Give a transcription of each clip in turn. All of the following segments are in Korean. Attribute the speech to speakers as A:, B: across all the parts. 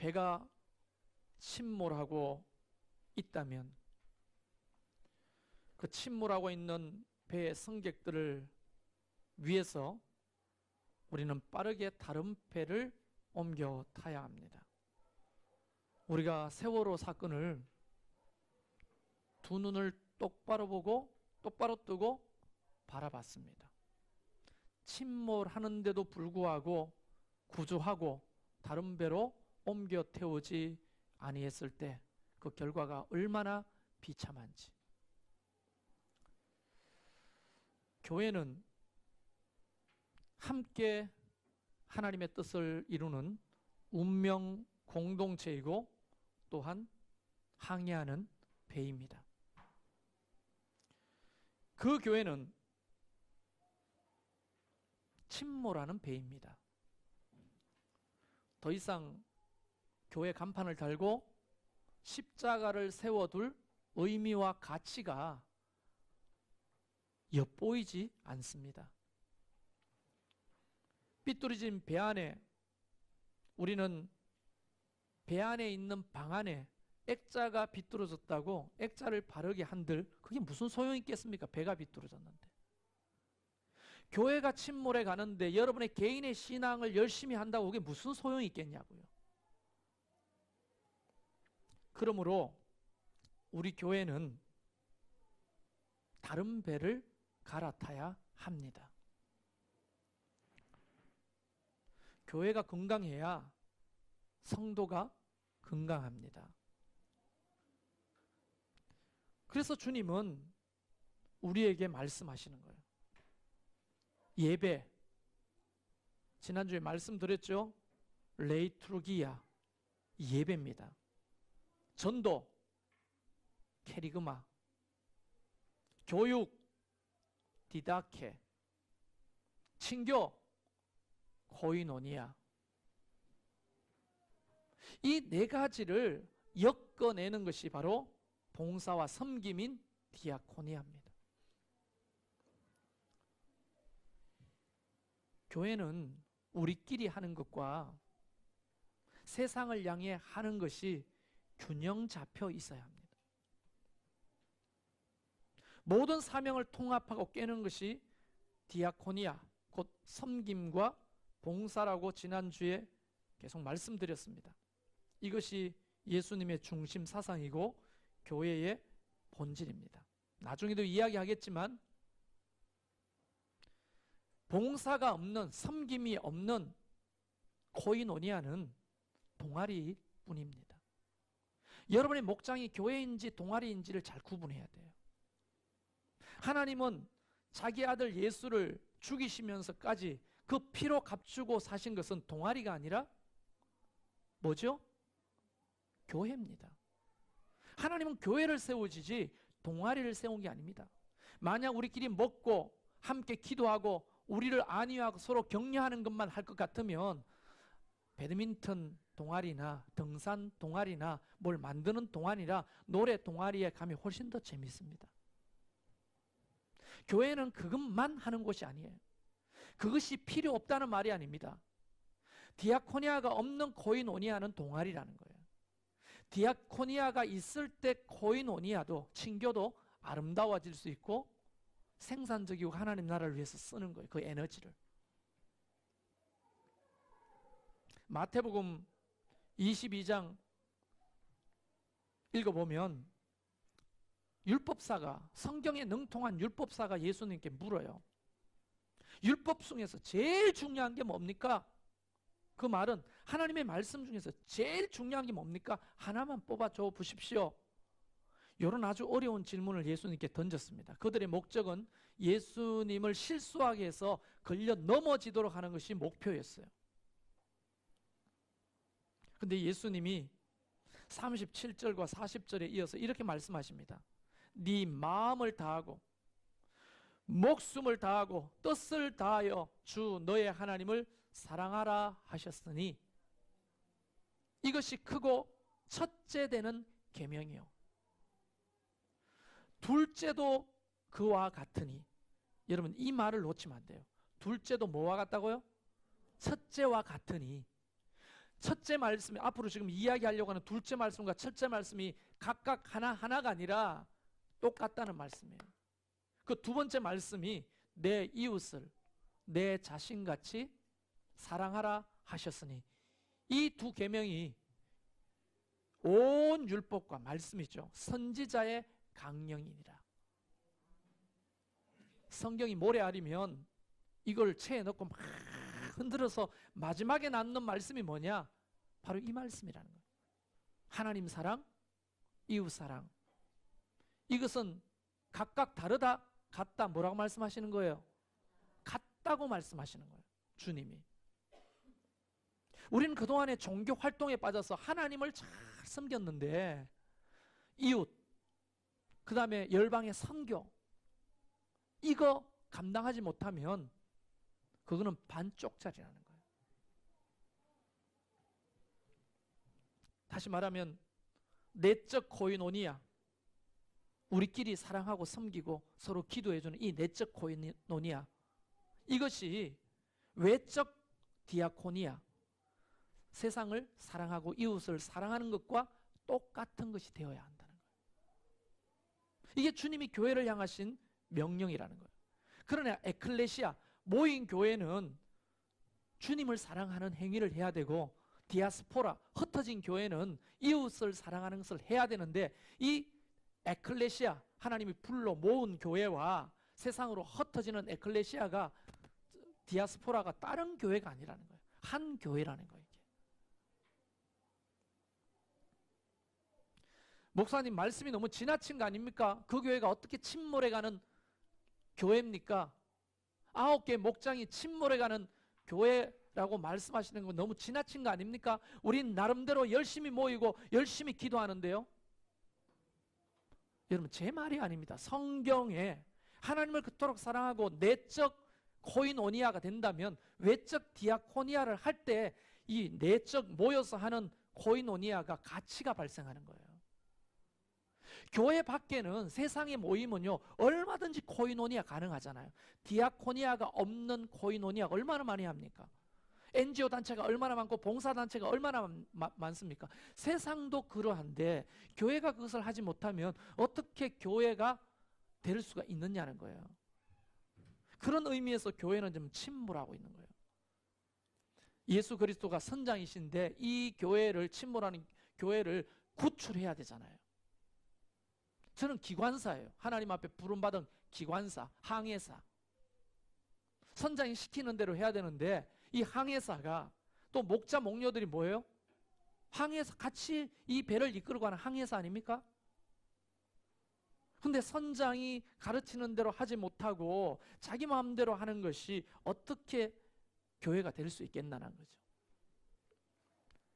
A: 배가 침몰하고 있다면 그 침몰하고 있는 배의 승객들을 위해서 우리는 빠르게 다른 배를 옮겨 타야 합니다. 우리가 세월호 사건을 두 눈을 똑바로 보고 똑바로 뜨고 바라봤습니다. 침몰하는데도 불구하고 구조하고 다른 배로 옮겨 태우지 아니했을 때 그 결과가 얼마나 비참한지. 교회는 함께 하나님의 뜻을 이루는 운명 공동체이고 또한 항해하는 배입니다. 그 교회는 침몰하는 배입니다. 더 이상 교회 간판을 달고 십자가를 세워둘 의미와 가치가 엿보이지 않습니다. 삐뚤어진 배 안에, 우리는 배 안에 있는 방 안에 액자가 비뚤어졌다고 액자를 바르게 한들 그게 무슨 소용이 있겠습니까? 배가 비뚤어졌는데. 교회가 침몰해 가는데 여러분의 개인의 신앙을 열심히 한다고 그게 무슨 소용이 있겠냐고요. 그러므로 우리 교회는 다른 배를 갈아타야 합니다. 교회가 건강해야 성도가 건강합니다. 그래서 주님은 우리에게 말씀하시는 거예요. 예배, 지난주에 말씀드렸죠? 레이투르기야, 예배입니다. 전도, 케리그마, 교육, 디다케, 친교, 코이노니아. 이 네 가지를 엮어내는 것이 바로 봉사와 섬김인 디아코니아입니다. 교회는 우리끼리 하는 것과 세상을 향해 하는 것이 균형 잡혀 있어야 합니다. 모든 사명을 통합하고 깨는 것이 디아코니아, 곧 섬김과 봉사라고 지난주에 계속 말씀드렸습니다. 이것이 예수님의 중심 사상이고 교회의 본질입니다. 나중에도 이야기하겠지만 봉사가 없는, 섬김이 없는 코이노니아는 동아리 뿐입니다. 여러분의 목장이 교회인지 동아리인지를 잘 구분해야 돼요. 하나님은 자기 아들 예수를 죽이시면서까지 그 피로 값주고 사신 것은 동아리가 아니라 뭐죠? 교회입니다. 하나님은 교회를 세우시지 동아리를 세운 게 아닙니다. 만약 우리끼리 먹고 함께 기도하고 우리를 안위하고 서로 격려하는 것만 할 것 같으면 배드민턴 동아리나 등산 동아리나 뭘 만드는 동아리나 노래 동아리에 가면 훨씬 더 재밌습니다. 교회는 그것만 하는 곳이 아니에요. 그것이 필요 없다는 말이 아닙니다. 디아코니아가 없는 코이노니아는 동아리라는 거예요. 디아코니아가 있을 때 코이노니아도, 친교도 아름다워질 수 있고 생산적이고 하나님 나라를 위해서 쓰는 거예요. 그 에너지를. 마태복음 22장 읽어보면 율법사가, 성경에 능통한 율법사가 예수님께 물어요. 율법 중에서 제일 중요한 게 뭡니까? 그 말은 하나님의 말씀 중에서 제일 중요한 게 뭡니까? 하나만 뽑아줘 보십시오. 이런 아주 어려운 질문을 예수님께 던졌습니다. 그들의 목적은 예수님을 실수하게 해서 걸려 넘어지도록 하는 것이 목표였어요. 근데 예수님이 37절과 40절에 이어서 이렇게 말씀하십니다. 네 마음을 다하고 목숨을 다하고 뜻을 다하여 주 너의 하나님을 사랑하라 하셨으니 이것이 크고 첫째 되는 계명이요 둘째도 그와 같으니. 여러분 이 말을 놓치면 안 돼요. 둘째도 뭐와 같다고요? 첫째와 같으니. 첫째 말씀이 앞으로 지금 이야기하려고 하는 둘째 말씀과 첫째 말씀이 각각 하나하나가 아니라 똑같다는 말씀이에요. 그 두 번째 말씀이 내 이웃을 내 자신같이 사랑하라 하셨으니, 이 두 계명이 온 율법과 말씀이죠. 선지자의 강령이니라. 성경이 모래알이면 이걸 체에 넣고 막 흔들어서 마지막에 남는 말씀이 뭐냐? 바로 이 말씀이라는 거예요. 하나님 사랑, 이웃 사랑. 이것은 각각 다르다, 같다, 뭐라고 말씀하시는 거예요? 같다고 말씀하시는 거예요, 주님이. 우리는 그동안에 종교 활동에 빠져서 하나님을 잘 섬겼는데 이웃, 그 다음에 열방의 선교, 이거 감당하지 못하면 그거는 반쪽짜리라는 거예요. 다시 말하면 내적 코이노니아, 우리끼리 사랑하고 섬기고 서로 기도해주는 이 내적 코이노니아, 이것이 외적 디아코니아, 세상을 사랑하고 이웃을 사랑하는 것과 똑같은 것이 되어야 한다는 거예요. 이게 주님이 교회를 향하신 명령이라는 거예요. 그러나 에클레시아, 모인 교회는 주님을 사랑하는 행위를 해야 되고, 디아스포라, 흩어진 교회는 이웃을 사랑하는 것을 해야 되는데, 이 에클레시아, 하나님이 불러 모은 교회와 세상으로 흩어지는 에클레시아가, 디아스포라가 다른 교회가 아니라는 거예요. 한 교회라는 거예요. 목사님 말씀이 너무 지나친 거 아닙니까? 그 교회가 어떻게 침몰해가는 교회입니까? 9개 목장이 침몰해가는 교회라고 말씀하시는 건 너무 지나친 거 아닙니까? 우린 나름대로 열심히 모이고 열심히 기도하는데요. 여러분, 제 말이 아닙니다. 성경에 하나님을 그토록 사랑하고 내적 코이노니아가 된다면 외적 디아코니아를 할 때 이 내적 모여서 하는 코이노니아가 가치가 발생하는 거예요. 교회 밖에는, 세상의 모임은요, 얼마든지 코이노니아 가능하잖아요. 디아코니아가 없는 코이노니아가 얼마나 많이 합니까? NGO 단체가 얼마나 많고 봉사단체가 얼마나 많습니까? 세상도 그러한데 교회가 그것을 하지 못하면 어떻게 교회가 될 수가 있느냐는 거예요. 그런 의미에서 교회는 좀 침몰하고 있는 거예요. 예수 그리스도가 선장이신데 이 교회를, 침몰하는 교회를 구출해야 되잖아요. 저는 기관사예요. 하나님 앞에 부름받은 기관사, 항해사. 선장이 시키는 대로 해야 되는데 이 항해사가, 또 목자 목녀들이 뭐예요? 항해사, 같이 이 배를 이끌고 가는 항해사 아닙니까? 근데 선장이 가르치는 대로 하지 못하고 자기 마음대로 하는 것이 어떻게 교회가 될 수 있겠나는 거죠.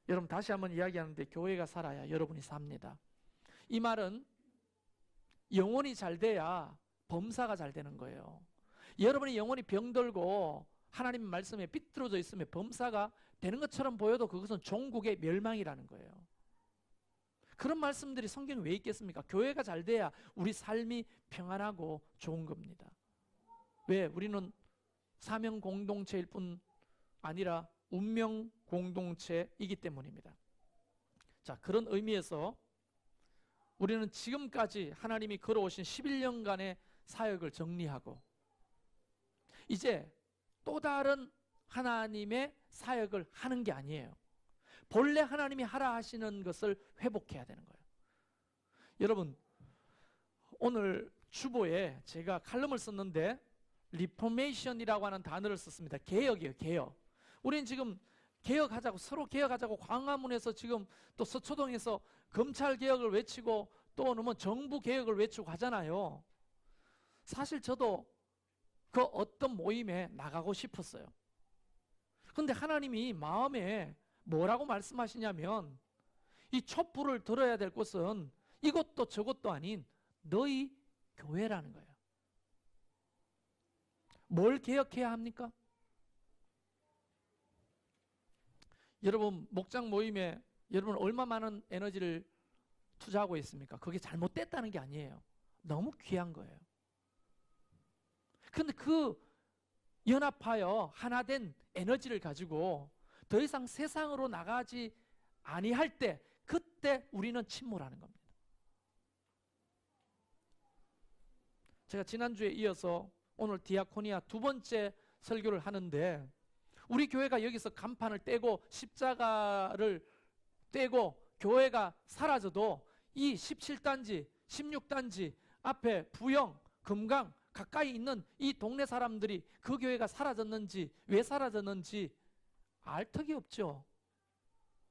A: 여러분, 다시 한번 이야기하는데, 교회가 살아야 여러분이 삽니다. 이 말은 영혼이 잘 돼야 범사가 잘 되는 거예요. 여러분이 영혼이 병들고 하나님 말씀에 삐뚤어져 있으면 범사가 되는 것처럼 보여도 그것은 종국의 멸망이라는 거예요. 그런 말씀들이 성경에 왜 있겠습니까? 교회가 잘 돼야 우리 삶이 평안하고 좋은 겁니다. 왜? 우리는 사명 공동체일 뿐 아니라 운명 공동체이기 때문입니다. 자, 그런 의미에서 우리는 지금까지 하나님이 걸어오신 11년간의 사역을 정리하고 이제 또 다른 하나님의 사역을 하는 게 아니에요. 본래 하나님이 하라 하시는 것을 회복해야 되는 거예요. 여러분, 오늘 주보에 제가 칼럼을 썼는데 리포메이션이라고 하는 단어를 썼습니다. 개혁이에요, 개혁. 우리는 지금 개혁하자고, 서로 개혁하자고 광화문에서 지금 또 서초동에서 검찰 개혁을 외치고 또는 뭐 정부 개혁을 외치고 하잖아요. 사실 저도 그 어떤 모임에 나가고 싶었어요. 근데 하나님이 마음에 뭐라고 말씀하시냐면, 이 촛불을 들어야 될 곳은 이것도 저것도 아닌 너희 교회라는 거예요. 뭘 개혁해야 합니까? 여러분, 목장 모임에 여러분 얼마 많은 에너지를 투자하고 있습니까? 그게 잘못됐다는 게 아니에요. 너무 귀한 거예요. 그런데 그 연합하여 하나 된 에너지를 가지고 더 이상 세상으로 나가지 아니할 때, 그때 우리는 침몰하는 겁니다. 제가 지난주에 이어서 오늘 디아코니아 두 번째 설교를 하는데, 우리 교회가 여기서 간판을 떼고 십자가를 떼고 교회가 사라져도 이 17단지, 16단지 앞에 부영, 금강 가까이 있는 이 동네 사람들이 그 교회가 사라졌는지, 왜 사라졌는지 알 턱이 없죠.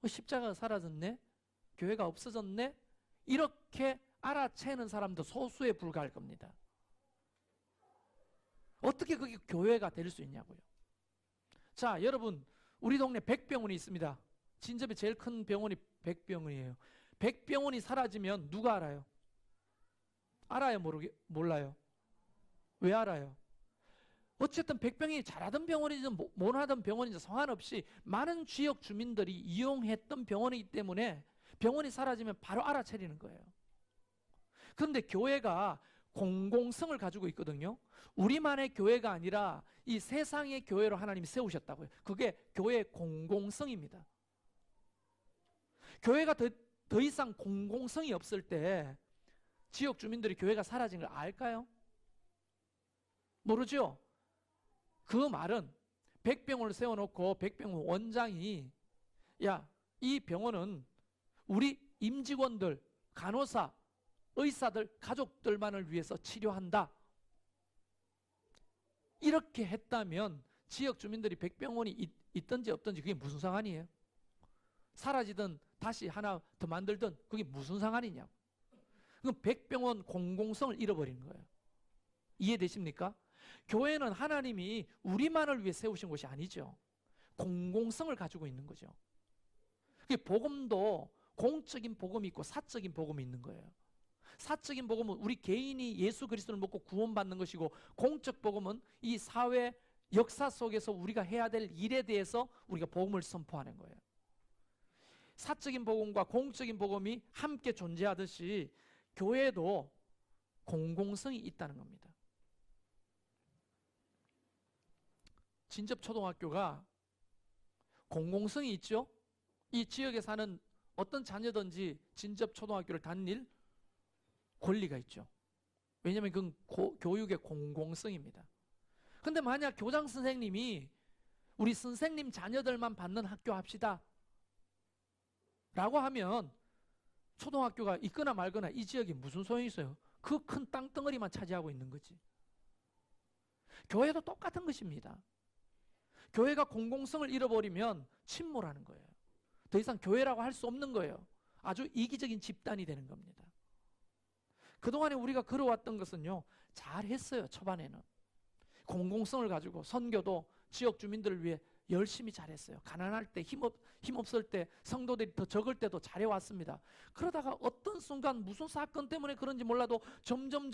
A: 십자가가 사라졌네? 교회가 없어졌네? 이렇게 알아채는 사람도 소수에 불과할 겁니다. 어떻게 그게 교회가 될 수 있냐고요. 자, 여러분, 우리 동네 백병원이 있습니다. 진접에 제일 큰 병원이 백병원이에요. 백병원이 사라지면 누가 알아요? 알아요? 몰라요? 왜 알아요? 어쨌든 백병이 잘하던 병원이든 못하던 병원이든 상관없이 많은 지역 주민들이 이용했던 병원이기 때문에 병원이 사라지면 바로 알아차리는 거예요. 그런데 교회가 공공성을 가지고 있거든요. 우리만의 교회가 아니라 이 세상의 교회로 하나님이 세우셨다고요. 그게 교회의 공공성입니다. 교회가 더 이상 공공성이 없을 때 지역 주민들이 교회가 사라진 걸 알까요? 모르죠? 그 말은 백병원을 세워놓고 백병원 원장이, 야, 이 병원은 우리 임직원들, 간호사, 의사들, 가족들만을 위해서 치료한다. 이렇게 했다면 지역 주민들이 백병원이 있든지 없든지 그게 무슨 상관이에요? 사라지든 다시 하나 더 만들든 그게 무슨 상관이냐고. 그럼 백병원 공공성을 잃어버린 거예요. 이해되십니까? 교회는 하나님이 우리만을 위해 세우신 것이 아니죠. 공공성을 가지고 있는 거죠. 복음도 공적인 복음이 있고 사적인 복음이 있는 거예요. 사적인 복음은 우리 개인이 예수 그리스도를 믿고 구원받는 것이고, 공적 복음은 이 사회 역사 속에서 우리가 해야 될 일에 대해서 우리가 복음을 선포하는 거예요. 사적인 복음과 공적인 복음이 함께 존재하듯이 교회도 공공성이 있다는 겁니다. 진접초등학교가 공공성이 있죠. 이 지역에 사는 어떤 자녀든지 진접초등학교를 다닐 권리가 있죠. 왜냐하면 그건 교육의 공공성입니다. 근데 만약 교장 선생님이 우리 선생님 자녀들만 받는 학교 합시다 라고 하면 초등학교가 있거나 말거나 이 지역이 무슨 소용이 있어요? 그 큰 땅덩어리만 차지하고 있는 거지. 교회도 똑같은 것입니다. 교회가 공공성을 잃어버리면 침몰하는 거예요. 더 이상 교회라고 할 수 없는 거예요. 아주 이기적인 집단이 되는 겁니다. 그동안에 우리가 걸어왔던 것은요, 잘했어요. 초반에는 공공성을 가지고 선교도 지역 주민들을 위해 열심히 잘했어요. 가난할 때, 힘없을 때, 성도들이 더 적을 때도 잘해왔습니다. 그러다가 어떤 순간 무슨 사건 때문에 그런지 몰라도 점점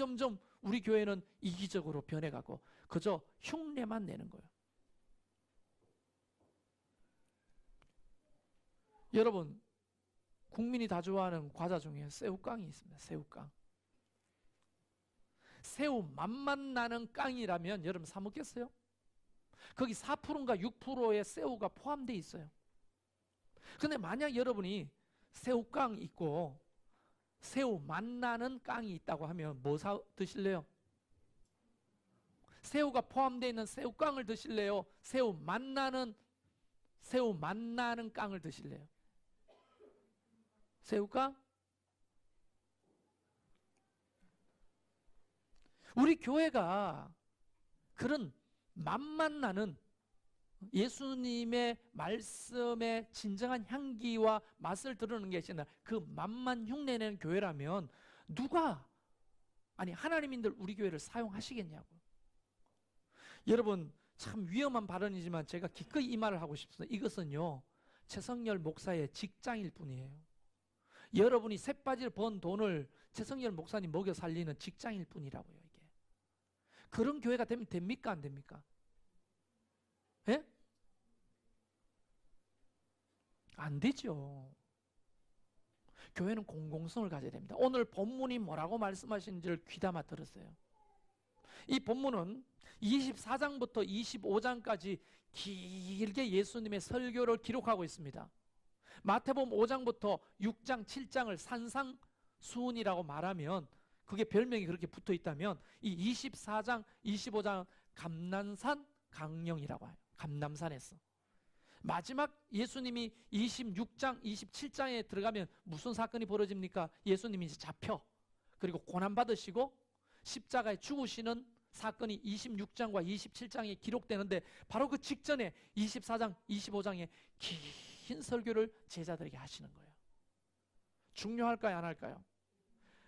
A: 우리 교회는 이기적으로 변해가고 그저 흉내만 내는 거예요. 여러분, 국민이 다 좋아하는 과자 중에 새우깡이 있습니다. 새우깡. 새우 맛만 나는 깡이라면 여러분 사 먹겠어요? 거기 4%인가 6%의 새우가 포함되어 있어요. 근데 만약 여러분이 새우깡 있고 새우 맛 나는 깡이 있다고 하면 뭐 사 드실래요? 새우가 포함되어 있는 새우깡을 드실래요? 새우 맛 나는 깡을 드실래요? 새우깡? 우리 교회가 그런 맛만 나는 예수님의 말씀의 진정한 향기와 맛을 드러내는 게 아니라 그 맛만 흉내내는 교회라면 하나님인들 우리 교회를 사용하시겠냐고. 여러분, 참 위험한 발언이지만 제가 기꺼이 이 말을 하고 싶습니다. 이것은요, 최성열 목사의 직장일 뿐이에요. 여러분이 쇳바지를 번 돈을 최성열 목사님 먹여 살리는 직장일 뿐이라고요. 이게 그런 교회가 되면 됩니까? 안 됩니까? 예? 안 되죠. 교회는 공공성을 가져야 됩니다. 오늘 본문이 뭐라고 말씀하시는지를 귀담아 들었어요. 이 본문은 24장부터 25장까지 길게 예수님의 설교를 기록하고 있습니다. 마태복음 5장부터 6장, 7장을 산상수훈이라고 말하면, 그게 별명이 그렇게 붙어 있다면, 이 24장, 25장 감난산 강령이라고 해요. 감남산에서. 마지막 예수님이 26장, 27장에 들어가면 무슨 사건이 벌어집니까? 예수님이 이제 잡혀, 그리고 고난받으시고 십자가에 죽으시는 사건이 26장과 27장에 기록되는데, 바로 그 직전에 24장, 25장에 긴 설교를 제자들에게 하시는 거예요. 중요할까요, 안 할까요?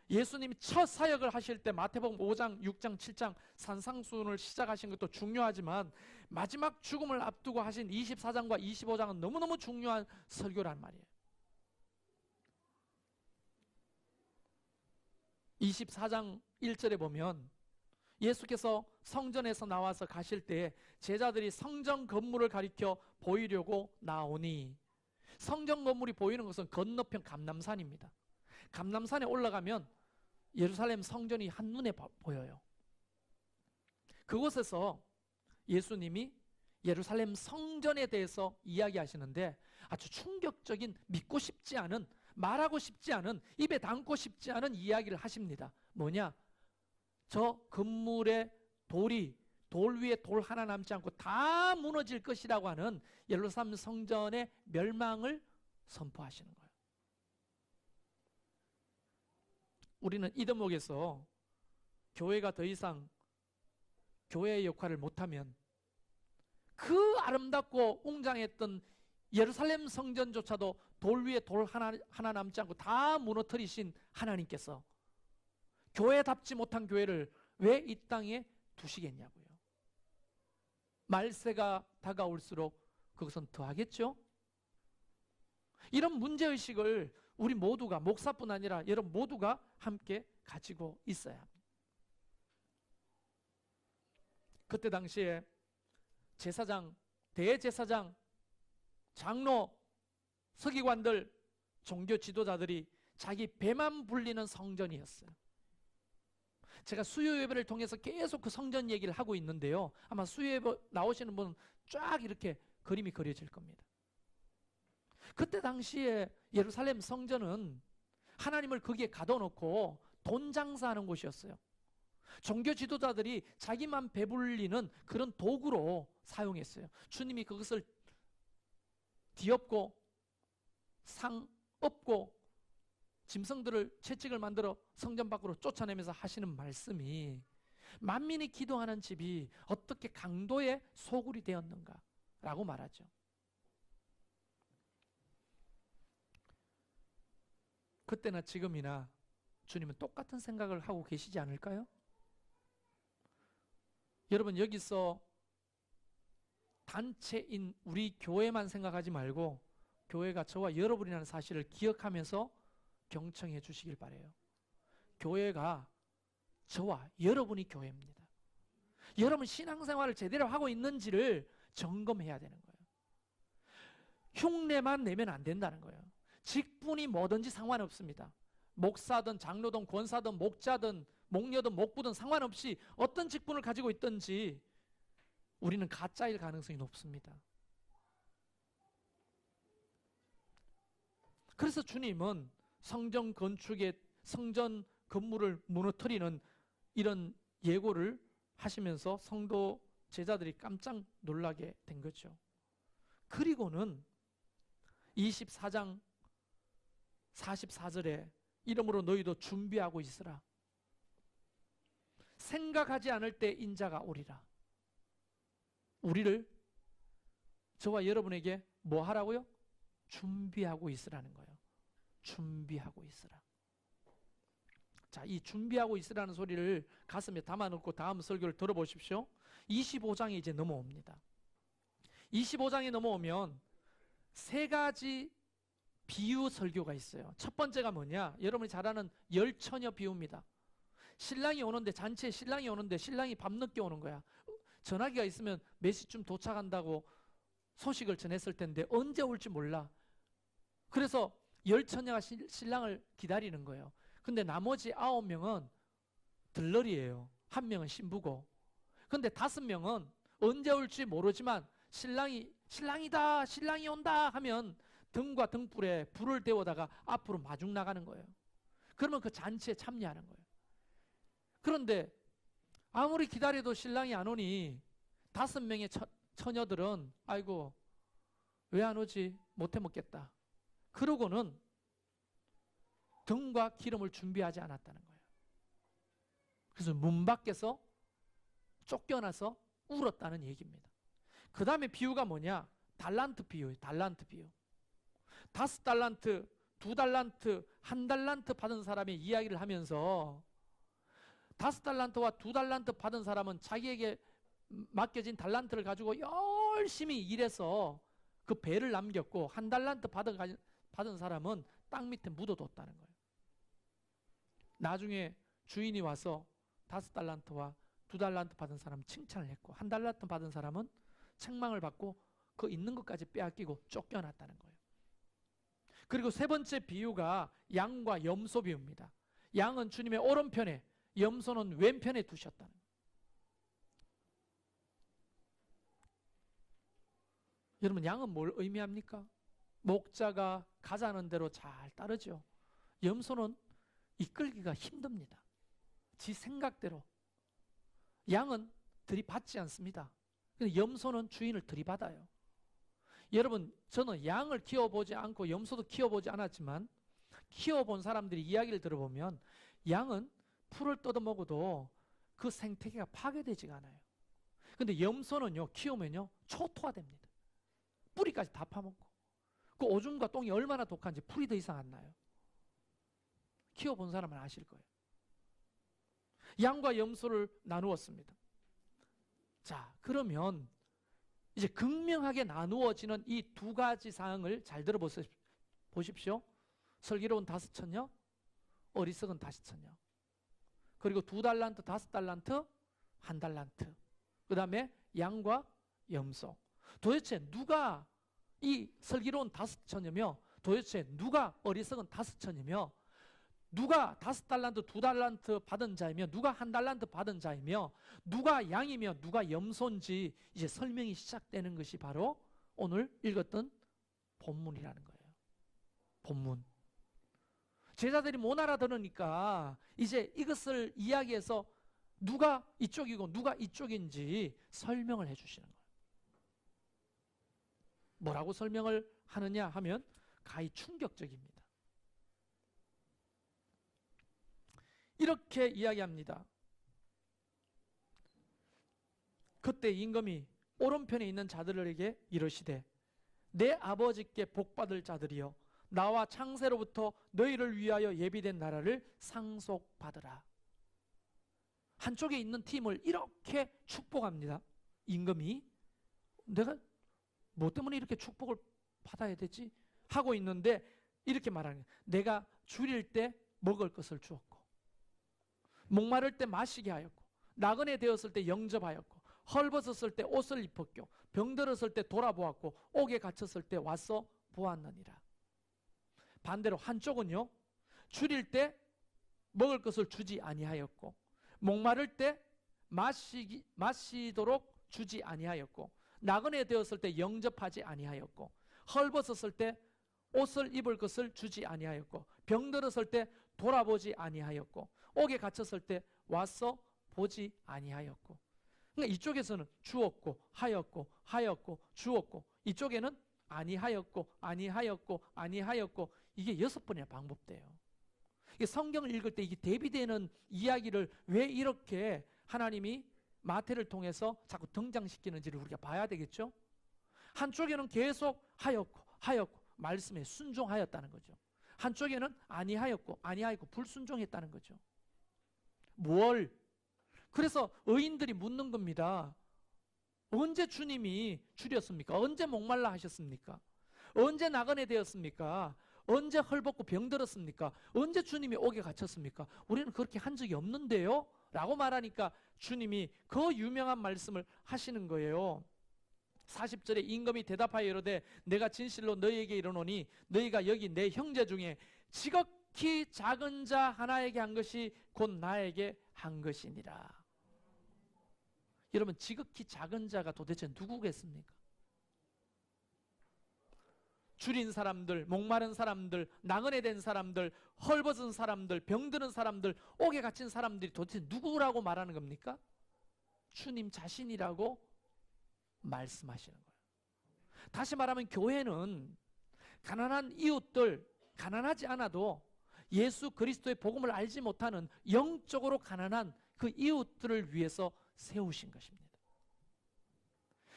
A: 예수님이 첫 사역을 하실 때 마태복음 5장, 6장, 7장 산상수훈을 시작하신 것도 중요하지만, 마지막 죽음을 앞두고 하신 24장과 25장은 너무너무 중요한 설교란 말이에요. 24장 1절에 보면 예수께서 성전에서 나와서 가실 때 제자들이 성전 건물을 가리켜 보이려고 나오니, 성전 건물이 보이는 것은 건너편 감람산입니다. 감람산에 올라가면 예루살렘 성전이 한눈에 보여요. 그곳에서 예수님이 예루살렘 성전에 대해서 이야기하시는데, 아주 충격적인, 믿고 싶지 않은, 말하고 싶지 않은, 입에 담고 싶지 않은 이야기를 하십니다. 뭐냐? 저 건물의 돌 위에 돌 하나 남지 않고 다 무너질 것이라고 하는 예루살렘 성전의 멸망을 선포하시는 거예요. 우리는 이 대목에서 교회가 더 이상 교회의 역할을 못하면 그 아름답고 웅장했던 예루살렘 성전조차도 돌 위에 돌 하나 남지 않고 다 무너뜨리신 하나님께서 교회답지 못한 교회를 왜 이 땅에 두시겠냐고요. 말세가 다가올수록 그것은 더하겠죠. 이런 문제의식을 우리 모두가, 목사뿐 아니라 여러분 모두가 함께 가지고 있어야 합니다. 그때 당시에 제사장, 대제사장, 장로, 서기관들, 종교 지도자들이 자기 배만 불리는 성전이었어요. 제가 수요 예배를 통해서 계속 그 성전 얘기를 하고 있는데요, 아마 수요 예배 나오시는 분은 쫙 이렇게 그림이 그려질 겁니다. 그때 당시에 예루살렘 성전은 하나님을 거기에 가둬놓고 돈 장사하는 곳이었어요. 종교 지도자들이 자기만 배불리는 그런 도구로 사용했어요. 주님이 그것을 뒤엎고 상 엎고 짐승들을 채찍을 만들어 성전 밖으로 쫓아내면서 하시는 말씀이, 만민이 기도하는 집이 어떻게 강도의 소굴이 되었는가 라고 말하죠. 그때나 지금이나 주님은 똑같은 생각을 하고 계시지 않을까요? 여러분, 여기서 단체인 우리 교회만 생각하지 말고 교회가 저와 여러분이라는 사실을 기억하면서 경청해 주시길 바라요. 교회가 저와 여러분이 교회입니다. 여러분 신앙생활을 제대로 하고 있는지를 점검해야 되는 거예요. 흉내만 내면 안 된다는 거예요. 직분이 뭐든지 상관없습니다. 목사든 장로든 권사든 목자든 목녀든 목부든 상관없이 어떤 직분을 가지고 있든지 우리는 가짜일 가능성이 높습니다. 그래서 주님은 성전 건축에, 성전 건물을 무너뜨리는 이런 예고를 하시면서 성도 제자들이 깜짝 놀라게 된 거죠. 그리고는 24장 44절에 이러므로 너희도 준비하고 있으라. 생각하지 않을 때 인자가 오리라. 우리를, 저와 여러분에게 뭐 하라고요? 준비하고 있으라는 거예요. 준비하고 있으라. 자, 이 준비하고 있으라는 소리를 가슴에 담아놓고 다음 설교를 들어보십시오. 25장에 이제 넘어옵니다. 25장에 넘어오면 세 가지 비유 설교가 있어요. 첫 번째가 뭐냐? 여러분이 잘 아는 열처녀 비유입니다. 신랑이 오는데, 잔치에 신랑이 오는데 신랑이 밤늦게 오는 거야. 전화기가 있으면 몇 시쯤 도착한다고 소식을 전했을 텐데 언제 올지 몰라. 그래서 열처녀가 신랑을 기다리는 거예요. 근데 나머지 9명은 들러리예요. 한 명은 신부고. 근데 5명은 언제 올지 모르지만 신랑이다, 신랑이 온다 하면 등과 등불에 불을 데워다가 앞으로 마중 나가는 거예요. 그러면 그 잔치에 참여하는 거예요. 그런데 아무리 기다려도 신랑이 안 오니 5명의 처녀들은 아이고 왜 안 오지? 못해 먹겠다. 그러고는 등과 기름을 준비하지 않았다는 거예요. 그래서 문 밖에서 쫓겨나서 울었다는 얘기입니다. 그 다음에 비유가 뭐냐? 달란트 비유예요. 달란트 비유. 5달란트, 2달란트, 1달란트 받은 사람의 이야기를 하면서 5달란트와 2달란트 받은 사람은 자기에게 맡겨진 달란트를 가지고 열심히 일해서 그 배를 남겼고 1달란트 받은 사람은 땅 밑에 묻어뒀다는 거예요. 나중에 주인이 와서 5달란트와 2달란트 받은 사람 칭찬을 했고 1달란트 받은 사람은 책망을 받고 그 있는 것까지 빼앗기고 쫓겨났다는 거예요. 그리고 세 번째 비유가 양과 염소 비유입니다. 양은 주님의 오른편에, 염소는 왼편에 두셨다는 거예요. 여러분, 양은 뭘 의미합니까? 목자가 가자는 대로 잘 따르죠. 염소는 이끌기가 힘듭니다. 지 생각대로. 양은 들이받지 않습니다. 근데 염소는 주인을 들이받아요. 여러분, 저는 양을 키워보지 않고 염소도 키워보지 않았지만 키워본 사람들이 이야기를 들어보면 양은 풀을 뜯어먹어도 그 생태계가 파괴되지가 않아요. 근데 염소는요, 키우면요 초토화됩니다. 뿌리까지 다 파먹고. 그 오줌과 똥이 얼마나 독한지 풀이 더 이상 안 나요. 키워본 사람은 아실 거예요. 양과 염소를 나누었습니다. 자, 그러면 이제 극명하게 나누어지는 이 2가지 사항을 잘 들어보십시오. 슬기로운 5처녀, 어리석은 5처녀. 그리고 2달란트, 5달란트, 1달란트. 그 다음에 양과 염소. 도대체 누가 이 슬기로운 5처녀며, 도대체 누가 어리석은 5처녀며, 누가 5달란트, 2달란트 받은 자이며, 누가 1달란트 받은 자이며, 누가 양이며 누가 염소인지 이제 설명이 시작되는 것이 바로 오늘 읽었던 본문이라는 거예요. 본문. 제자들이 못 알아들으니까 이제 이것을 이야기해서 누가 이쪽이고 누가 이쪽인지 설명을 해주시는 거예요. 뭐라고 설명을 하느냐 하면 가히 충격적입니다. 이렇게 이야기합니다. 그때 임금이 오른편에 있는 자들에게 이르시되 내 아버지께 복받을 자들이여 나와 창세로부터 너희를 위하여 예비된 나라를 상속받으라. 한쪽에 있는 팀을 이렇게 축복합니다. 임금이 내가 뭐 때문에 이렇게 축복을 받아야 되지? 하고 있는데 이렇게 말하는 거예요. 내가 줄일 때 먹을 것을 주었고 목마를 때 마시게 하였고 나그네 되었을 때 영접하였고 헐벗었을 때 옷을 입혔고 병들었을 때 돌아보았고 옥에 갇혔을 때 와서 보았느니라. 반대로 한쪽은요, 줄일 때 먹을 것을 주지 아니하였고 목마를 때 마시도록 주지 아니하였고 나그네 되었을 때 영접하지 아니하였고 헐벗었을 때 옷을 입을 것을 주지 아니하였고 병들었을 때 돌아보지 아니하였고 옥에 갇혔을 때 와서 보지 아니하였고. 그러니까 이쪽에서는 주었고 하였고 주었고 이쪽에는 아니하였고 이게 6번이나 반복돼요. 이게 성경을 읽을 때 이게 대비되는 이야기를 왜 이렇게 하나님이 마태를 통해서 자꾸 등장시키는지를 우리가 봐야 되겠죠. 한쪽에는 계속 하였고 말씀에 순종하였다는 거죠. 한쪽에는 아니하였고 불순종했다는 거죠. 뭘? 그래서 의인들이 묻는 겁니다. 언제 주님이 줄였습니까? 언제 목말라 하셨습니까? 언제 나그네 되었습니까? 언제 헐벗고 병들었습니까? 언제 주님이 옥에 갇혔습니까? 우리는 그렇게 한 적이 없는데요? 라고 말하니까 주님이 그 유명한 말씀을 하시는 거예요. 40절에 임금이 대답하여 이르되 내가 진실로 너희에게 이르노니 너희가 여기 내 형제 중에 지극히 작은 자 하나에게 한 것이 곧 나에게 한 것이니라. 여러분, 지극히 작은 자가 도대체 누구겠습니까? 줄인 사람들, 목마른 사람들, 나그네 된 사람들, 헐벗은 사람들, 병드는 사람들, 옥에 갇힌 사람들이 도대체 누구라고 말하는 겁니까? 주님 자신이라고 말씀하시는 거예요. 다시 말하면 교회는 가난한 이웃들, 가난하지 않아도 예수 그리스도의 복음을 알지 못하는 영적으로 가난한 그 이웃들을 위해서 세우신 것입니다.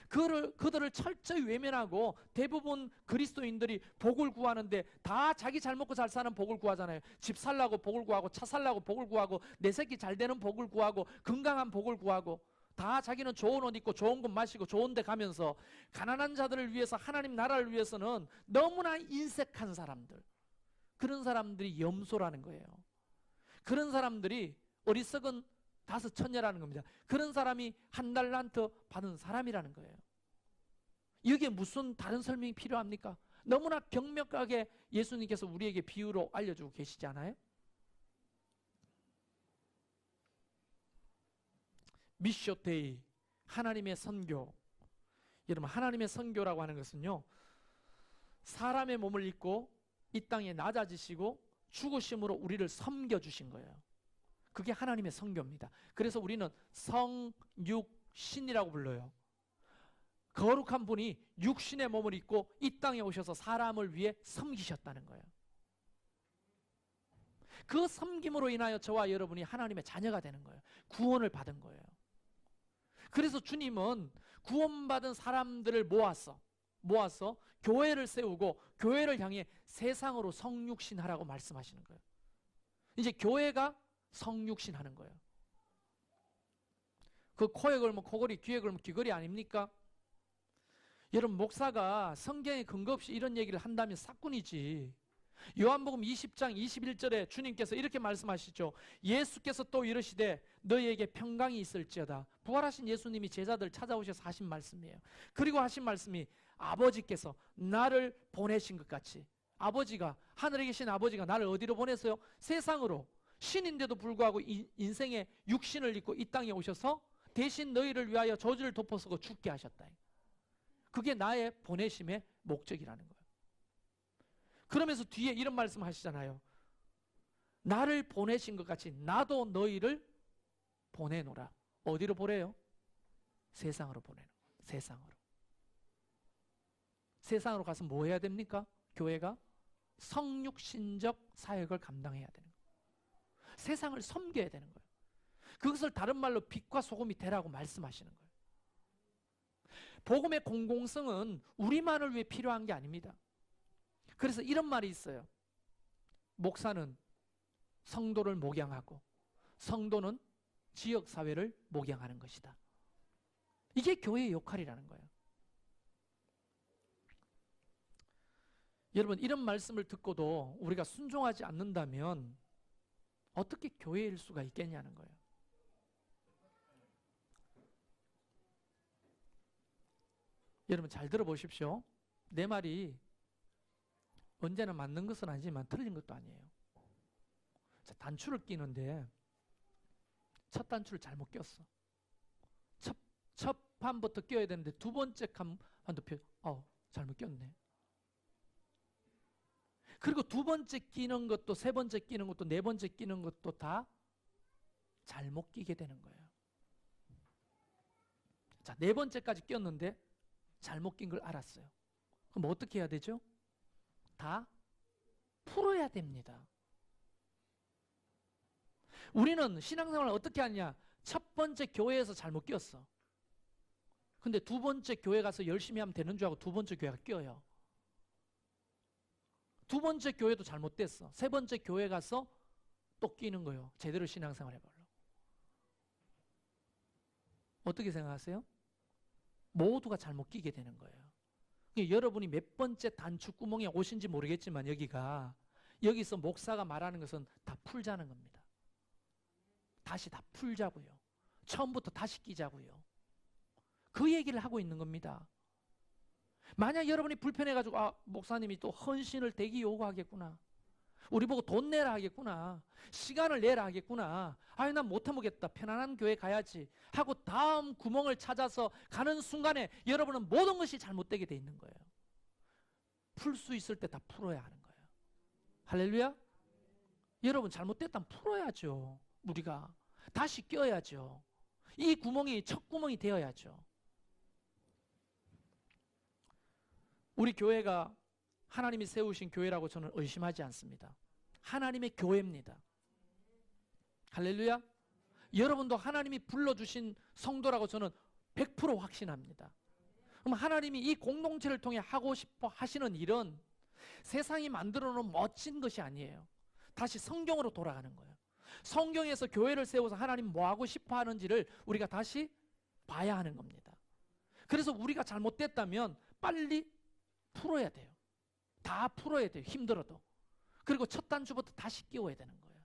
A: 그들을 철저히 외면하고 대부분 그리스도인들이 복을 구하는데 다 자기 잘 먹고 잘 사는 복을 구하잖아요. 집 살라고 복을 구하고, 차 살라고 복을 구하고, 내 새끼 잘 되는 복을 구하고, 건강한 복을 구하고, 다 자기는 좋은 옷 입고 좋은 것 마시고 좋은 데 가면서 가난한 자들을 위해서, 하나님 나라를 위해서는 너무나 인색한 사람들, 그런 사람들이 염소라는 거예요. 그런 사람들이 어리석은 다섯 처녀라는 겁니다. 그런 사람이 한 달란트 받은 사람이라는 거예요. 여기에 무슨 다른 설명이 필요합니까? 너무나 경명하게 예수님께서 우리에게 비유로 알려주고 계시지 않아요? 미쇼데이, 하나님의 선교. 여러분, 하나님의 선교라고 하는 것은요, 사람의 몸을 입고 이 땅에 낮아지시고 죽으심으로 우리를 섬겨주신 거예요. 그게 하나님의 선교입니다. 그래서 우리는 성육신이라고 불러요. 거룩한 분이 육신의 몸을 입고 이 땅에 오셔서 사람을 위해 섬기셨다는 거예요. 그 섬김으로 인하여 저와 여러분이 하나님의 자녀가 되는 거예요. 구원을 받은 거예요. 그래서 주님은 구원받은 사람들을 모아서 교회를 세우고 교회를 향해 세상으로 성육신하라고 말씀하시는 거예요. 이제 교회가 성육신 하는 거예요. 그 코에 걸면 코걸이, 귀에 걸면 귀걸이 아닙니까? 여러분, 목사가 성경에 근거 없이 이런 얘기를 한다면 사꾼이지. 요한복음 20장 21절에 주님께서 이렇게 말씀하시죠. 예수께서 또 이르시되 너희에게 평강이 있을지어다. 부활하신 예수님이 제자들 찾아오셔서 하신 말씀이에요. 그리고 하신 말씀이 아버지께서 나를 보내신 것 같이, 아버지가, 하늘에 계신 아버지가 나를 어디로 보냈어요? 세상으로. 신인데도 불구하고 인생의 육신을 입고 이 땅에 오셔서 대신 너희를 위하여 저주를 덮어쓰고 죽게 하셨다. 그게 나의 보내심의 목적이라는 거예요. 그러면서 뒤에 이런 말씀 하시잖아요. 나를 보내신 것 같이 나도 너희를 보내노라. 어디로 보내요? 세상으로 보내는 거예요. 세상으로. 세상으로 가서 뭐 해야 됩니까? 교회가 성육신적 사역을 감당해야 되는 거예요. 세상을 섬겨야 되는 거예요. 그것을 다른 말로 빛과 소금이 되라고 말씀하시는 거예요. 복음의 공공성은 우리만을 위해 필요한 게 아닙니다. 그래서 이런 말이 있어요. 목사는 성도를 목양하고 성도는 지역사회를 목양하는 것이다. 이게 교회의 역할이라는 거예요. 여러분, 이런 말씀을 듣고도 우리가 순종하지 않는다면 어떻게 교회일 수가 있겠냐는 거예요. 여러분, 잘 들어보십시오. 내 말이 언제나 맞는 것은 아니지만 틀린 것도 아니에요. 자, 단추를 끼는데 첫 단추를 잘못 꼈어. 첫 판부터 껴야 되는데 두 번째 판도 잘못 꼈네. 그리고 두 번째 끼는 것도, 세 번째 끼는 것도, 네 번째 끼는 것도 다 잘못 끼게 되는 거예요. 자, 네 번째까지 꼈는데 잘못 낀 걸 알았어요. 그럼 어떻게 해야 되죠? 다 풀어야 됩니다. 우리는 신앙생활을 어떻게 하냐? 첫 번째 교회에서 잘못 끼었어. 근데 두 번째 교회 가서 열심히 하면 되는 줄 알고 두 번째 교회가 껴요. 두 번째 교회도 잘못됐어. 세 번째 교회 가서 또 끼는 거예요. 제대로 신앙생활 해보려고. 어떻게 생각하세요? 모두가 잘못 끼게 되는 거예요. 여러분이 몇 번째 단추구멍에 오신지 모르겠지만 여기서 목사가 말하는 것은 다 풀자는 겁니다. 다시 다 풀자고요. 처음부터 다시 끼자고요. 그 얘기를 하고 있는 겁니다. 만약 여러분이 불편해가지고 목사님이 또 헌신을 대기 요구하겠구나. 우리 보고 돈 내라 하겠구나. 시간을 내라 하겠구나. 아유, 난 못해보겠다. 편안한 교회 가야지 하고 다음 구멍을 찾아서 가는 순간에 여러분은 모든 것이 잘못되게 돼 있는 거예요. 풀 수 있을 때 다 풀어야 하는 거예요. 할렐루야. 여러분, 잘못됐다면 풀어야죠. 우리가 다시 껴야죠. 이 구멍이 첫 구멍이 되어야죠. 우리 교회가 하나님이 세우신 교회라고 저는 의심하지 않습니다. 하나님의 교회입니다. 할렐루야. 여러분도 하나님이 불러주신 성도라고 저는 100% 확신합니다. 그럼 하나님이 이 공동체를 통해 하고 싶어 하시는 일은 세상이 만들어 놓은 멋진 것이 아니에요. 다시 성경으로 돌아가는 거예요. 성경에서 교회를 세워서 하나님 뭐 하고 싶어 하는지를 우리가 다시 봐야 하는 겁니다. 그래서 우리가 잘못됐다면 빨리 풀어야 돼요. 다 풀어야 돼요. 힘들어도. 그리고 첫 단추부터 다시 끼워야 되는 거예요.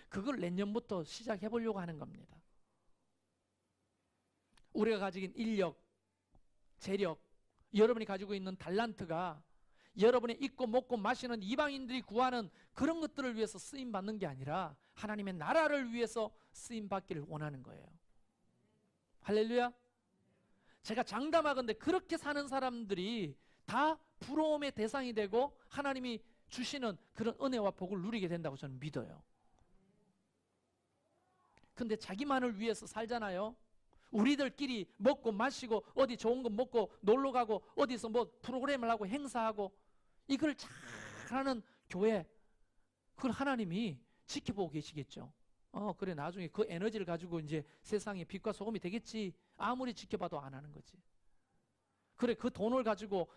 A: 그걸 내년부터 시작해 보려고 하는 겁니다. 우리가 가지고 있는 인력, 재력, 여러분이 가지고 있는 달란트가 여러분의 입고 먹고 마시는 이방인들이 구하는 그런 것들을 위해서 쓰임 받는 게 아니라 하나님의 나라를 위해서 쓰임 받기를 원하는 거예요. 할렐루야. 제가 장담하건대 그렇게 사는 사람들이 다 부러움의 대상이 되고 하나님이 주시는 그런 은혜와 복을 누리게 된다고 저는 믿어요. 근데 자기만을 위해서 살잖아요. 우리들끼리 먹고 마시고 어디 좋은 거 먹고 놀러 가고 어디서 뭐 프로그램을 하고 행사하고 이걸 잘하는 교회, 그걸 하나님이 지켜보고 계시겠죠. 그래, 나중에 그 에너지를 가지고 이제 세상에 빛과 소금이 되겠지. 아무리 지켜봐도 안 하는 거지. 그래, 그 돈을 가지고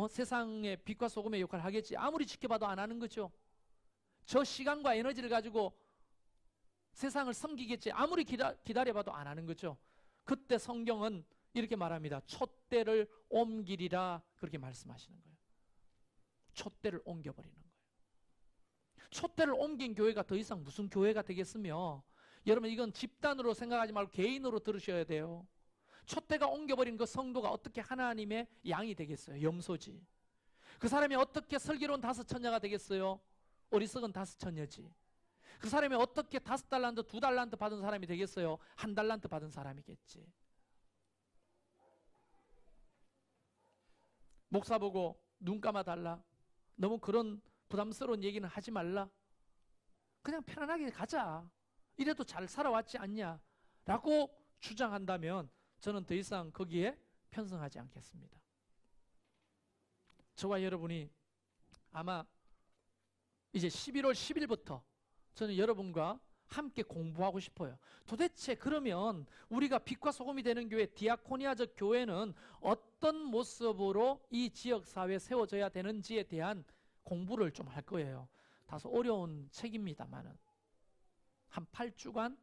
A: 세상에 빛과 소금의 역할을 하겠지. 아무리 지켜봐도 안 하는 거죠. 저 시간과 에너지를 가지고 세상을 섬기겠지. 아무리 기다려봐도 안 하는 거죠. 그때 성경은 이렇게 말합니다. 촛대를 옮기리라, 그렇게 말씀하시는 거예요. 촛대를 옮겨버리는 거예요. 촛대를 옮긴 교회가 더 이상 무슨 교회가 되겠으며, 여러분 이건 집단으로 생각하지 말고 개인으로 들으셔야 돼요. 촛대가 옮겨버린 그 성도가 어떻게 하나님의 양이 되겠어요? 염소지. 그 사람이 어떻게 슬기로운 다섯 처녀가 되겠어요? 어리석은 다섯 처녀지. 그 사람이 어떻게 5달란트, 2달란트 받은 사람이 되겠어요? 1달란트 받은 사람이겠지. 목사 보고 눈 감아달라, 너무 그런 부담스러운 얘기는 하지 말라, 그냥 편안하게 가자, 이래도 잘 살아왔지 않냐 라고 주장한다면 저는 더 이상 거기에 편성하지 않겠습니다. 저와 여러분이 아마 이제 11월 10일부터 저는 여러분과 함께 공부하고 싶어요. 도대체 그러면 우리가 빛과 소금이 되는 교회, 디아코니아적 교회는 어떤 모습으로 이 지역사회에 세워져야 되는지에 대한 공부를 좀 할 거예요. 다소 어려운 책입니다만은 한 8주간.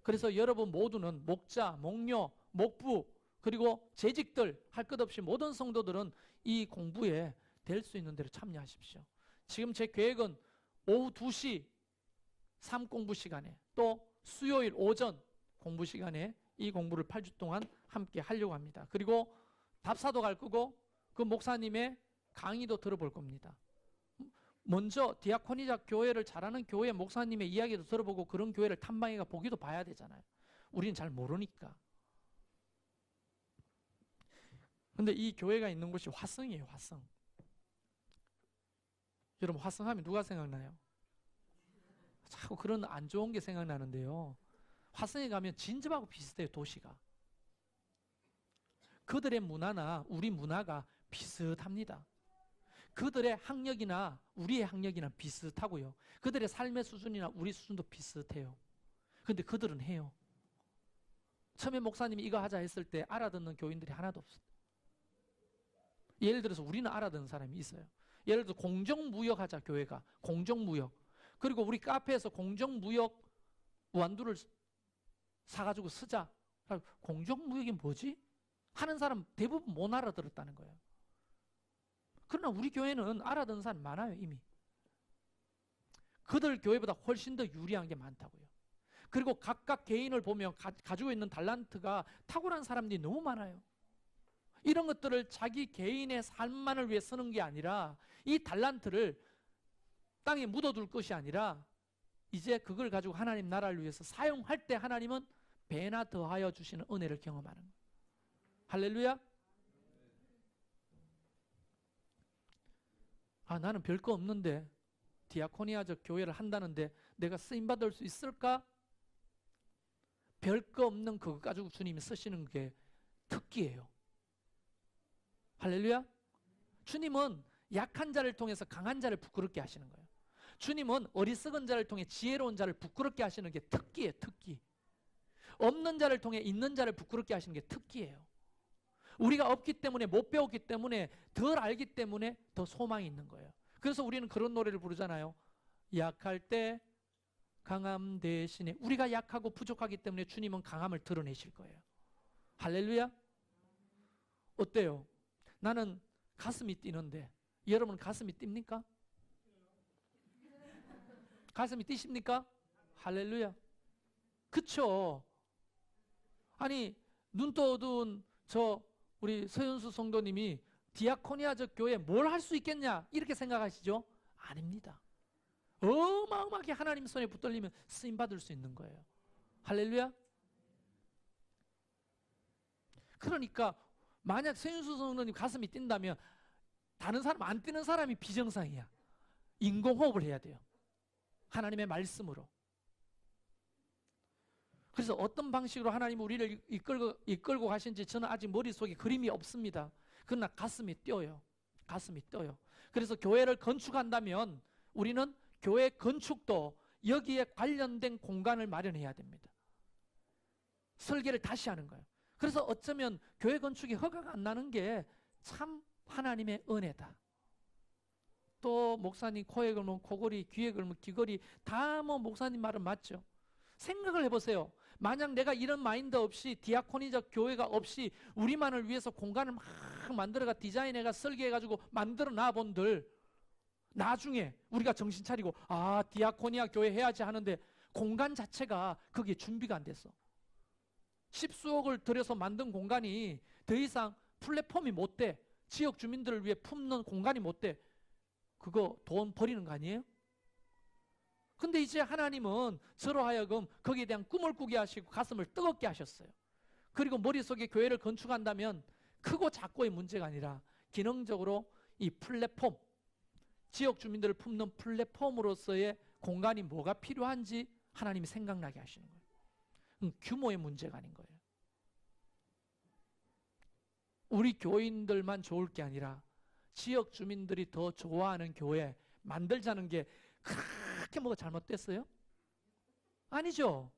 A: 그래서 여러분 모두는 목자, 목녀, 목부, 그리고 재직들 할 것 없이 모든 성도들은 이 공부에 될 수 있는 대로 참여하십시오. 지금 제 계획은 오후 2시 3공부 시간에, 또 수요일 오전 공부 시간에 이 공부를 8주 동안 함께 하려고 합니다. 그리고 답사도 갈 거고 그 목사님의 강의도 들어볼 겁니다. 먼저 디아코니작 교회를 잘하는 교회 목사님의 이야기도 들어보고 그런 교회를 탐방해가 보기도 봐야 되잖아요. 우리는 잘 모르니까. 근데 이 교회가 있는 곳이 화성이에요. 화성. 여러분 화성하면 누가 생각나요? 자꾸 그런 안 좋은 게 생각나는데요. 화성에 가면 진접하고 비슷해요. 도시가. 그들의 문화나 우리 문화가 비슷합니다. 그들의 학력이나 우리의 학력이나 비슷하고요. 그들의 삶의 수준이나 우리 수준도 비슷해요. 근데 그들은 해요. 처음에 목사님이 이거 하자 했을 때 알아듣는 교인들이 하나도 없어요. 예를 들어서 우리는 알아듣는 사람이 있어요. 예를 들어 공정무역 하자, 교회가. 공정무역. 그리고 우리 카페에서 공정무역 완두를 사가지고 쓰자. 공정무역이 뭐지? 하는 사람 대부분 못 알아들었다는 거예요. 그러나 우리 교회는 알아듣는 사람 많아요. 이미. 그들 교회보다 훨씬 더 유리한 게 많다고요. 그리고 각각 개인을 보면 가지고 있는 달란트가 탁월한 사람들이 너무 많아요. 이런 것들을 자기 개인의 삶만을 위해 쓰는 게 아니라 이 달란트를 땅에 묻어둘 것이 아니라 이제 그걸 가지고 하나님 나라를 위해서 사용할 때 하나님은 배나 더하여 주시는 은혜를 경험하는 거예요. 할렐루야. 나는 별거 없는데 디아코니아적 교회를 한다는데 내가 쓰임받을 수 있을까? 별거 없는 그거 가지고 주님이 쓰시는 게 특기예요. 할렐루야. 주님은 약한 자를 통해서 강한 자를 부끄럽게 하시는 거예요. 주님은 어리석은 자를 통해 지혜로운 자를 부끄럽게 하시는 게 특기예요. 특기. 없는 자를 통해 있는 자를 부끄럽게 하시는 게 특기예요. 우리가 없기 때문에, 못 배웠기 때문에, 덜 알기 때문에 더 소망이 있는 거예요. 그래서 우리는 그런 노래를 부르잖아요. 약할 때 강함 대신에. 우리가 약하고 부족하기 때문에 주님은 강함을 드러내실 거예요. 할렐루야. 어때요? 나는 가슴이 뛰는데 여러분 가슴이 뜁니까? 가슴이 뛰십니까? 할렐루야. 그쵸? 아니 눈도 어두운 우리 서윤수 성도님이 디아코니아적 교회에 뭘 할 수 있겠냐 이렇게 생각하시죠? 아닙니다. 어마어마하게 하나님 손에 붙들리면 쓰임받을 수 있는 거예요. 할렐루야. 그러니까 만약 서윤수 성도님 가슴이 뛴다면 다른 사람 안 뛰는 사람이 비정상이야. 인공호흡을 해야 돼요. 하나님의 말씀으로. 그래서 어떤 방식으로 하나님이 우리를 이끌고 가신지 저는 아직 머릿속에 그림이 없습니다. 그러나 가슴이 뛰어요. 가슴이 뛰어요. 그래서 교회를 건축한다면 우리는 교회 건축도 여기에 관련된 공간을 마련해야 됩니다. 설계를 다시 하는 거예요. 그래서 어쩌면 교회 건축이 허가가 안 나는 게 참 하나님의 은혜다. 또 목사님 코에 걸면 코걸이, 귀에 걸면 귀걸이 다 목사님 말은 맞죠. 생각을 해보세요. 만약 내가 이런 마인드 없이 디아코니적 교회가 없이 우리만을 위해서 공간을 막 만들어가 디자인해가 설계해가지고 만들어 놔본들 나중에 우리가 정신 차리고 디아코니아 교회 해야지 하는데 공간 자체가 그게 준비가 안 됐어. 십수억을 들여서 만든 공간이 더 이상 플랫폼이 못 돼. 지역 주민들을 위해 품는 공간이 못 돼. 그거 돈 버리는 거 아니에요? 근데 이제 하나님은 저로 하여금 거기에 대한 꿈을 꾸게 하시고 가슴을 뜨겁게 하셨어요. 그리고 머릿속에 교회를 건축한다면 크고 작고의 문제가 아니라 기능적으로 이 플랫폼, 지역 주민들을 품는 플랫폼으로서의 공간이 뭐가 필요한지 하나님이 생각나게 하시는 거예요. 규모의 문제가 아닌 거예요. 우리 교인들만 좋을 게 아니라 지역 주민들이 더 좋아하는 교회 만들자는 게 그렇게 뭐가 잘못됐어요? 아니죠.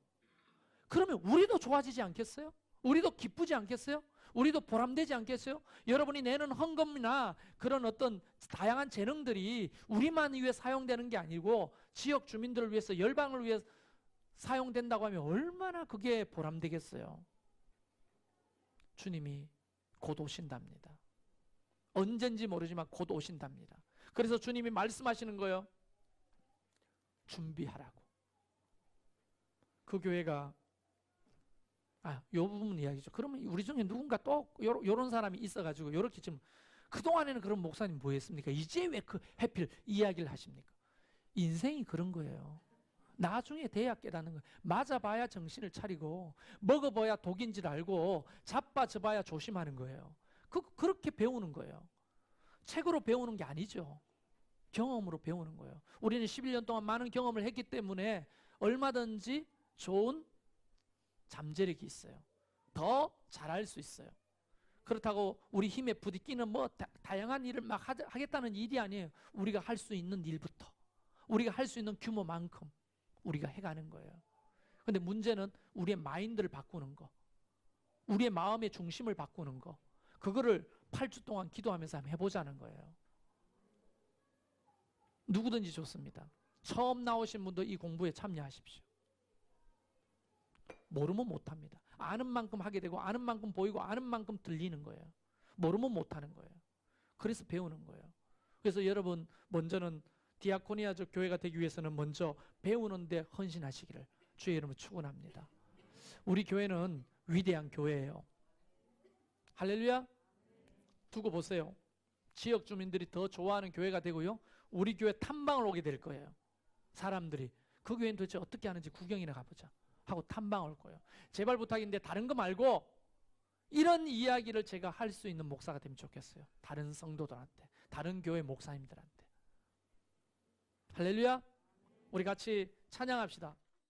A: 그러면 우리도 좋아지지 않겠어요? 우리도 기쁘지 않겠어요? 우리도 보람되지 않겠어요? 여러분이 내는 헌금이나 그런 어떤 다양한 재능들이 우리만 위해 사용되는 게 아니고 지역 주민들을 위해서 열방을 위해 사용된다고 하면 얼마나 그게 보람되겠어요? 주님이 곧 오신답니다. 언젠지 모르지만 곧 오신답니다. 그래서 주님이 말씀하시는 거예요. 준비하라고. 그 교회가 요 부분 이야기죠. 그러면 우리 중에 누군가 또 요런 사람이 있어가지고 요렇게 지금 그동안에는 그런 목사님 뭐 했습니까? 이제 왜 그 해필 이야기를 하십니까? 인생이 그런 거예요. 나중에 돼야 깨닫는 거예요. 맞아봐야 정신을 차리고 먹어봐야 독인 줄 알고 자빠져봐야 조심하는 거예요. 그렇게 배우는 거예요. 책으로 배우는 게 아니죠. 경험으로 배우는 거예요. 우리는 11년 동안 많은 경험을 했기 때문에 얼마든지 좋은 잠재력이 있어요. 더 잘할 수 있어요. 그렇다고 우리 힘에 부딪히는 다양한 일을 막 하겠다는 일이 아니에요. 우리가 할 수 있는 일부터 우리가 할 수 있는 규모만큼 우리가 해가는 거예요. 근데 문제는 우리의 마인드를 바꾸는 거, 우리의 마음의 중심을 바꾸는 거, 그거를 8주 동안 기도하면서 한번 해보자는 거예요. 누구든지 좋습니다. 처음 나오신 분도 이 공부에 참여하십시오. 모르면 못합니다. 아는 만큼 하게 되고 아는 만큼 보이고 아는 만큼 들리는 거예요. 모르면 못하는 거예요. 그래서 배우는 거예요. 그래서 여러분 먼저는 디아코니아적 교회가 되기 위해서는 먼저 배우는 데 헌신하시기를 주의 이름으로 축원합니다. 우리 교회는 위대한 교회예요. 할렐루야. 두고 보세요. 지역 주민들이 더 좋아하는 교회가 되고요. 우리 교회 탐방을 오게 될 거예요. 사람들이 그 교회는 도대체 어떻게 하는지 구경이나 가보자 하고 탐방 올 거예요. 제발 부탁인데 다른 거 말고 이런 이야기를 제가 할 수 있는 목사가 되면 좋겠어요. 다른 성도들한테, 다른 교회 목사님들한테. 할렐루야. 우리 같이 찬양합시다.